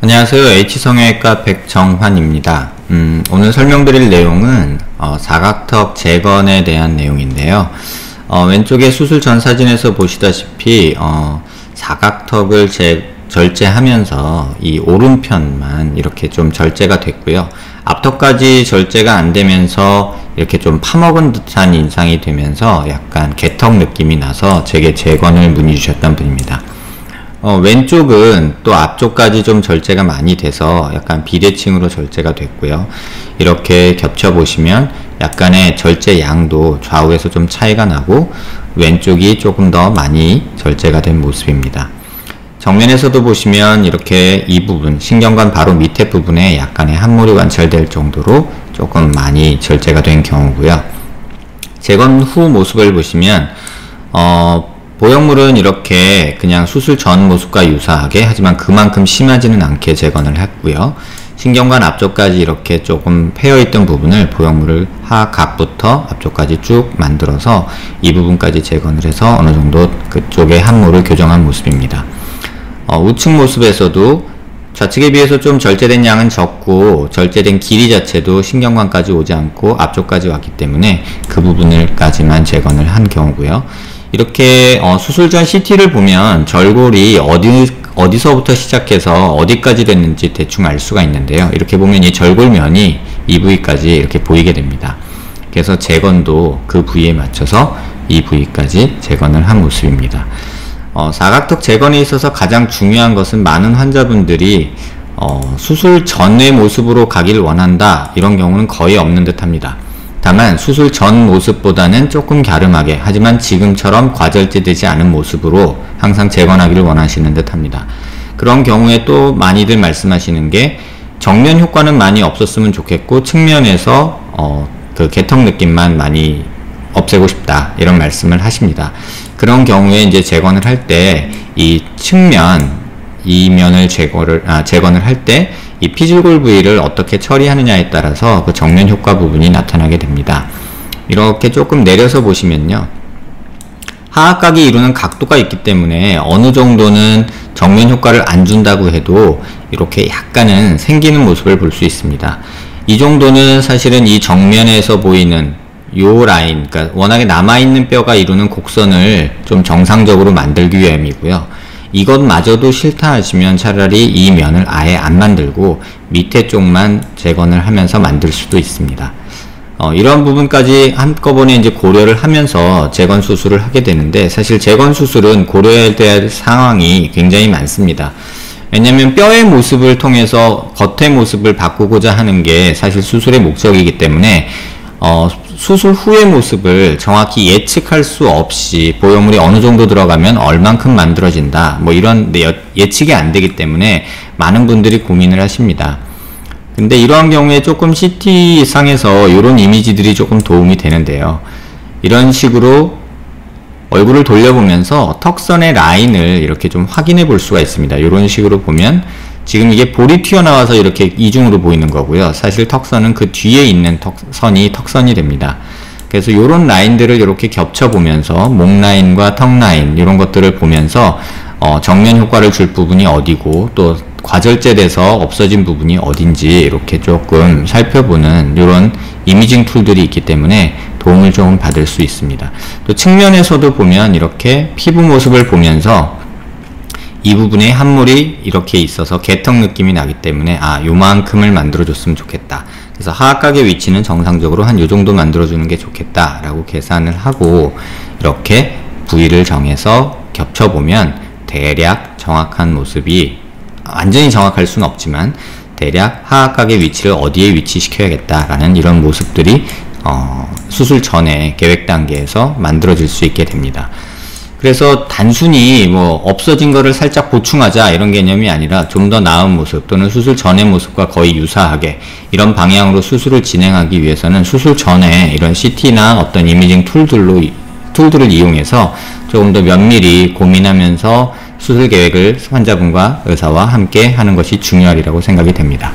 안녕하세요. H성형외과 백정환입니다. 오늘 설명드릴 내용은 사각턱 재건에 대한 내용인데요. 왼쪽에 수술 전 사진에서 보시다시피 사각턱을 절제하면서 이 오른편만 이렇게 좀 절제가 됐고요. 앞턱까지 절제가 안 되면서 이렇게 좀 파먹은 듯한 인상이 되면서 약간 개턱 느낌이 나서 제게 재건을 문의 주셨던 분입니다. 왼쪽은 또 앞쪽까지 좀 절제가 많이 돼서 약간 비대칭으로 절제가 됐고요. 이렇게 겹쳐보시면 약간의 절제 양도 좌우에서 좀 차이가 나고 왼쪽이 조금 더 많이 절제가 된 모습입니다. 정면에서도 보시면 이렇게 이 부분, 신경관 바로 밑에 부분에 약간의 함몰이 관찰될 정도로 조금 많이 절제가 된 경우고요. 재건 후 모습을 보시면 보형물은 이렇게 그냥 수술 전 모습과 유사하게 하지만 그만큼 심하지는 않게 재건을 했고요. 신경관 앞쪽까지 이렇게 조금 패여있던 부분을 보형물을 하각부터 앞쪽까지 쭉 만들어서 이 부분까지 재건을 해서 어느 정도 그쪽에 함몰을 교정한 모습입니다. 우측 모습에서도 좌측에 비해서 좀 절제된 양은 적고 절제된 길이 자체도 신경관까지 오지 않고 앞쪽까지 왔기 때문에 그 부분을까지만 재건을 한 경우고요. 이렇게 수술 전 CT를 보면 절골이 어디서부터 시작해서 어디까지 됐는지 대충 알 수가 있는데요. 이렇게 보면 이 절골면이 이 부위까지 이렇게 보이게 됩니다. 그래서 재건도 그 부위에 맞춰서 이 부위까지 재건을 한 모습입니다. 사각턱 재건에 있어서 가장 중요한 것은 많은 환자분들이 수술 전의 모습으로 가길 원한다, 이런 경우는 거의 없는 듯 합니다. 다만 수술 전 모습보다는 조금 갸름하게, 하지만 지금처럼 과절제되지 않은 모습으로 항상 재건하기를 원하시는 듯 합니다. 그런 경우에 또 많이들 말씀하시는 게 정면 효과는 많이 없었으면 좋겠고 측면에서 그 개턱 느낌만 많이 없애고 싶다, 이런 말씀을 하십니다. 그런 경우에 이제 재건을 할 때 이 측면, 이 면을 재건을 할 때 이 피줄골 부위를 어떻게 처리하느냐에 따라서 그 정면 효과 부분이 나타나게 됩니다. 이렇게 조금 내려서 보시면요, 하악각이 이루는 각도가 있기 때문에 어느 정도는 정면 효과를 안 준다고 해도 이렇게 약간은 생기는 모습을 볼 수 있습니다. 이 정도는 사실은 이 정면에서 보이는 요 라인, 그러니까 워낙에 남아있는 뼈가 이루는 곡선을 좀 정상적으로 만들기 위함이고요. 이것마저도 싫다 하시면 차라리 이 면을 아예 안 만들고 밑에 쪽만 재건을 하면서 만들 수도 있습니다. 이런 부분까지 한꺼번에 이제 고려를 하면서 재건 수술을 하게 되는데, 사실 재건 수술은 고려해야 될 상황이 굉장히 많습니다. 왜냐면 뼈의 모습을 통해서 겉의 모습을 바꾸고자 하는 게 사실 수술의 목적이기 때문에 수술 후의 모습을 정확히 예측할 수 없이 보형물이 어느 정도 들어가면 얼만큼 만들어진다, 뭐 이런 예측이 안 되기 때문에 많은 분들이 고민을 하십니다. 근데 이러한 경우에 조금 CT상에서 이런 이미지들이 조금 도움이 되는데요. 이런 식으로 얼굴을 돌려보면서 턱선의 라인을 이렇게 좀 확인해 볼 수가 있습니다. 이런 식으로 보면 지금 이게 볼이 튀어나와서 이렇게 이중으로 보이는 거고요. 사실 턱선은 그 뒤에 있는 선이 턱선이 됩니다. 그래서 이런 라인들을 이렇게 겹쳐보면서 목 라인과 턱 라인, 이런 것들을 보면서 정면 효과를 줄 부분이 어디고 또 과절제돼서 없어진 부분이 어딘지 이렇게 조금 살펴보는 이런 이미징 툴들이 있기 때문에 도움을 조금 받을 수 있습니다. 또 측면에서도 보면 이렇게 피부 모습을 보면서 이 부분에 함몰이 이렇게 있어서 개턱 느낌이 나기 때문에 요만큼을 만들어줬으면 좋겠다. 그래서 하악각의 위치는 정상적으로 한 요정도 만들어주는 게 좋겠다 라고 계산을 하고 이렇게 부위를 정해서 겹쳐보면 대략 정확한 모습이, 완전히 정확할 수는 없지만 대략 하악각의 위치를 어디에 위치시켜야겠다라는 이런 모습들이 수술 전에 계획 단계에서 만들어질 수 있게 됩니다. 그래서 단순히 뭐 없어진 거를 살짝 보충하자 이런 개념이 아니라 좀 더 나은 모습 또는 수술 전의 모습과 거의 유사하게 이런 방향으로 수술을 진행하기 위해서는 수술 전에 이런 CT나 어떤 이미징 툴들을 이용해서 조금 더 면밀히 고민하면서 수술 계획을 환자분과 의사와 함께 하는 것이 중요하리라고 생각이 됩니다.